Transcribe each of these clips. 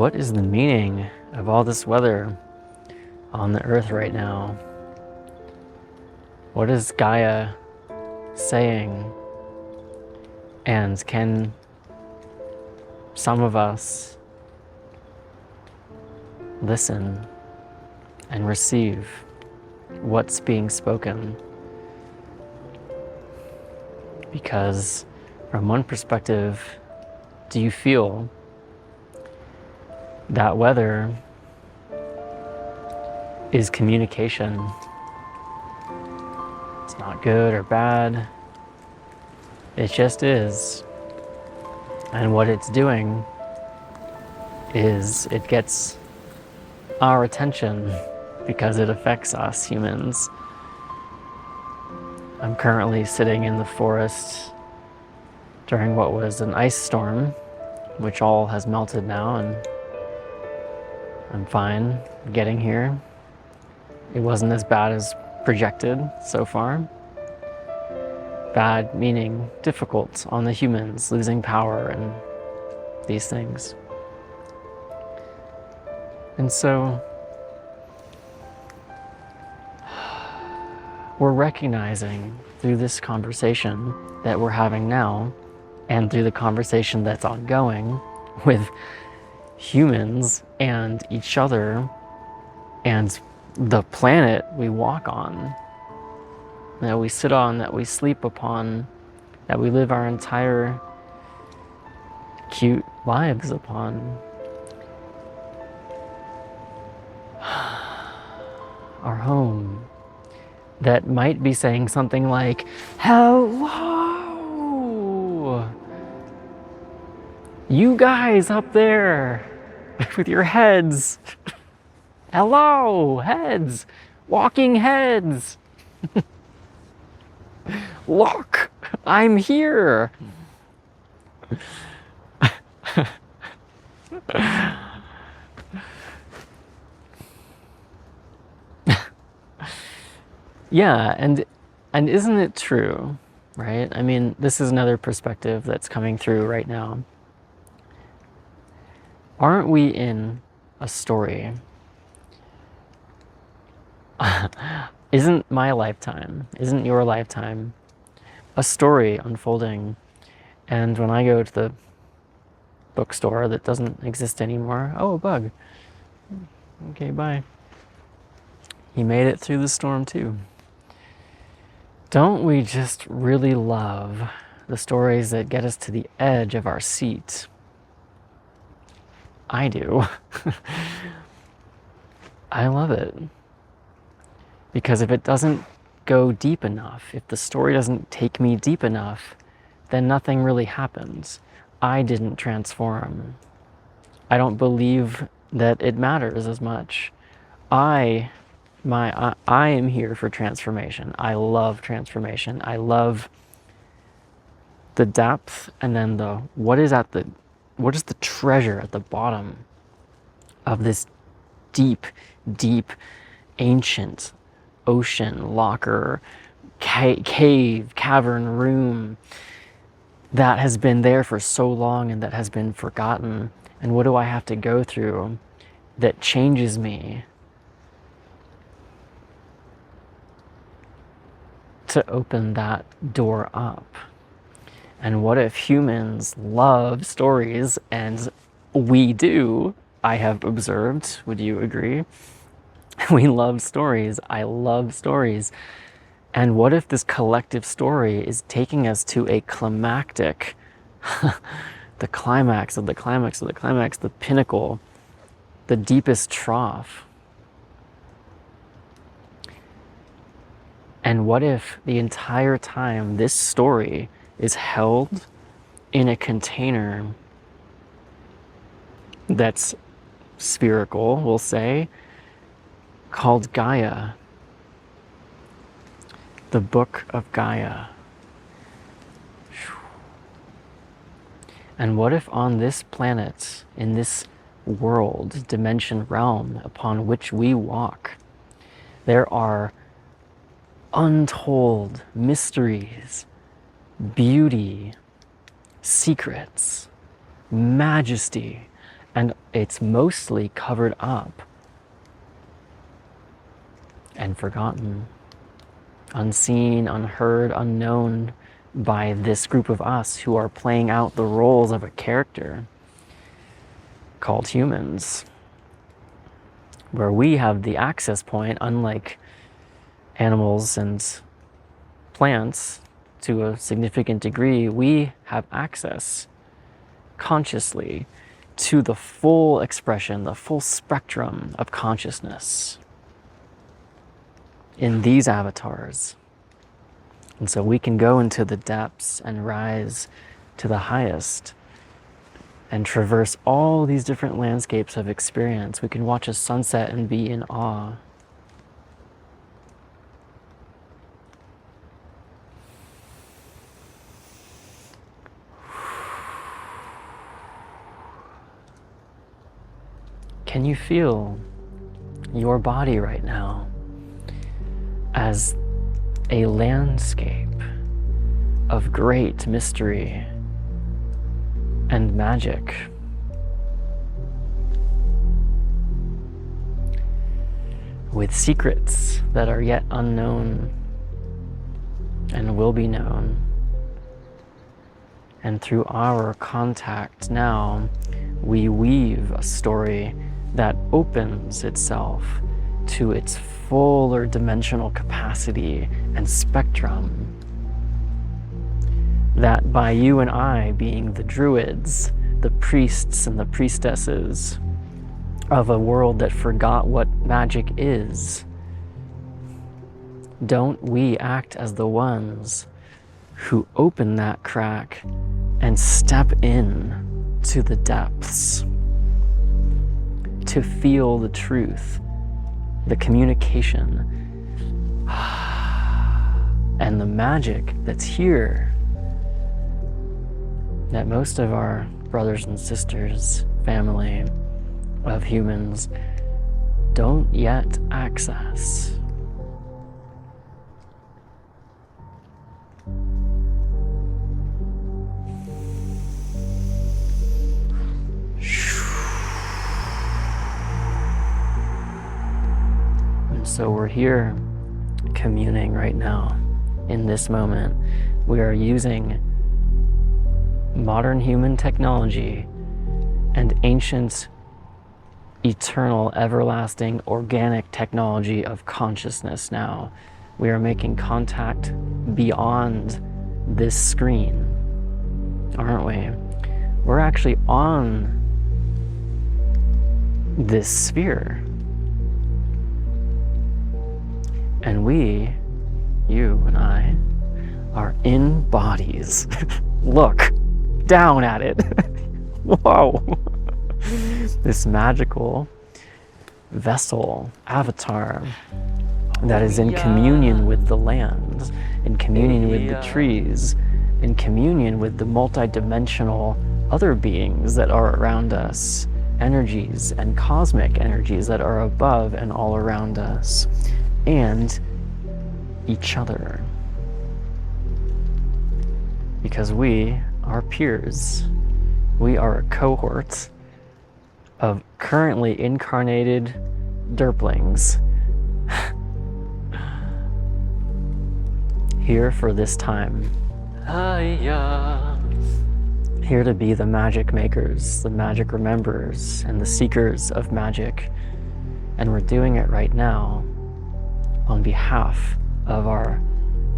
What is the meaning of all this weather on the earth right now? What is Gaia saying? And can some of us listen and receive what's being spoken? Because from one perspective, do you feel that weather is communication? It's not good or bad. It just is. And what it's doing is it gets our attention because it affects us humans. I'm currently sitting in the forest during what was an ice storm, which all has melted now, and I'm fine getting here. It wasn't as bad as projected so far. Bad meaning difficult on the humans, losing power and these things. And so we're recognizing through this conversation that we're having now, and through the conversation that's ongoing with humans and each other and the planet we walk on, that we sit on, that we sleep upon, that we live our entire cute lives upon. Our home that might be saying something like, hello, you guys up there with your heads. Hello, heads, walking heads. Look, I'm here. Yeah, and isn't it true, right? I mean, this is another perspective that's coming through right now. Aren't we in a story? Isn't my lifetime, isn't your lifetime a story unfolding? And when I go to the bookstore that doesn't exist anymore, oh, a bug. Okay, bye. He made it through the storm too. Don't we just really love the stories that get us to the edge of our seat? I do. I love it. Because if it doesn't go deep enough, if the story doesn't take me deep enough, then nothing really happens. I didn't transform. I don't believe that it matters as much. I am here for transformation. I love transformation. I love the depth, and then what is the treasure at the bottom of this deep, deep, ancient ocean, locker, cave, cavern, room that has been there for so long and that has been forgotten. And what do I have to go through that changes me to open that door up? And what if humans love stories, and we do? I have observed, would you agree? We love stories. I love stories. And what if this collective story is taking us to a climactic, the climax of the climax of the climax, the pinnacle, the deepest trough? And what if the entire time this story is held in a container that's spherical, we'll say, called Gaia, the book of Gaia? And what if on this planet, in this world, dimension, realm upon which we walk, there are untold mysteries, beauty, secrets, majesty, And it's mostly covered up and forgotten, unseen, unheard, unknown by this group of us who are playing out the roles of a character called humans, where we have the access point, unlike animals and plants to a significant degree. We have access consciously to the full expression, the full spectrum of consciousness in these avatars. And so we can go into the depths and rise to the highest and traverse all these different landscapes of experience. We can watch a sunset and be in awe. Can you feel your body right now as a landscape of great mystery and magic? With secrets that are yet unknown and will be known. And through our contact now, we weave a story that opens itself to its fuller dimensional capacity and spectrum. That by you and I being the druids, the priests and the priestesses of a world that forgot what magic is, don't we act as the ones who open that crack and step in to the depths to feel the truth, the communication, and the magic that's here that most of our brothers and sisters, family of humans, don't yet access. And so we're here communing right now. In this moment, we are using modern human technology and ancient, eternal, everlasting, organic technology of consciousness now. We are making contact beyond this screen, aren't we? We're actually on this sphere. And we, you and I, are in bodies. Look down at it. Whoa. This magical vessel, avatar, that is in communion with the land, in communion with the trees, in communion with the multidimensional other beings that are around us, energies and cosmic energies that are above and all around us, and each other. Because we are peers. We are a cohort of currently incarnated derplings here for this time. Here to be the magic makers, the magic rememberers, and the seekers of magic. And we're doing it right now on behalf of our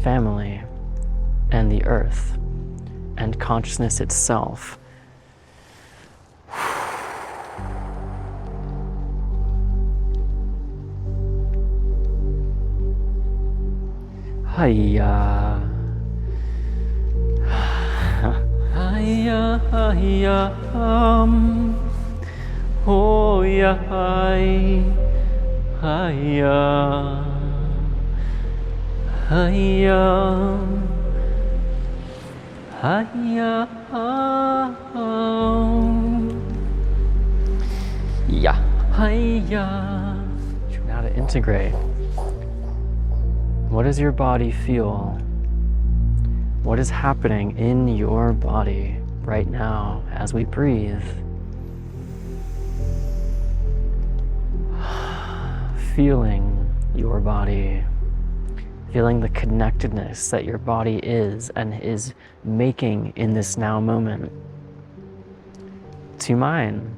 family and the earth and consciousness itself. Hiya. Hiya, hiya, oh ya, hiya, hiya, hiya, yeah, hiya. Now to integrate. What does your body feel? What is happening in your body right now as we breathe? feeling your body, feeling the connectedness that your body is and is making in this now moment to mine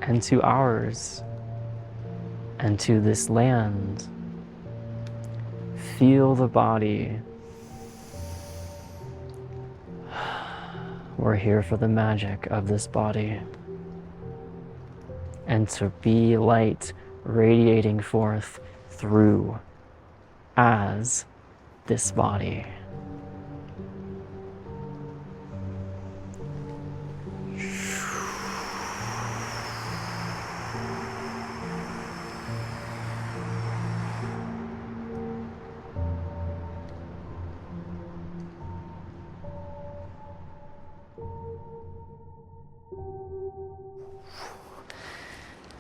and to ours and to this land. Feel the body. We're here for the magic of this body and to be light radiating forth through as this body.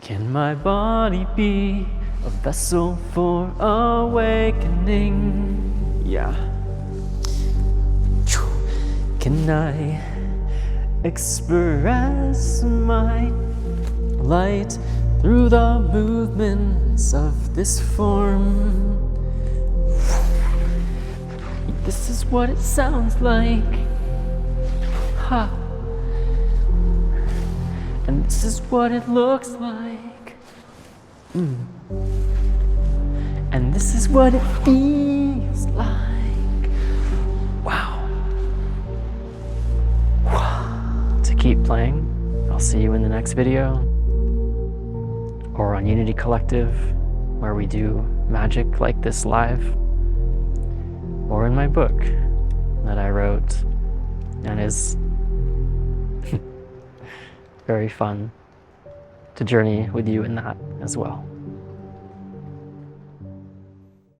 Can my body be a vessel for awakening? Yeah. Can I express my light through the movements of this form? This is what it sounds like. Ha. And this is what it looks like. And this is what it feels like. Wow. To keep playing, I'll see you in the next video, or on Unity Collective, where we do magic like this live, or in my book that I wrote and is very fun to journey with you in that as well.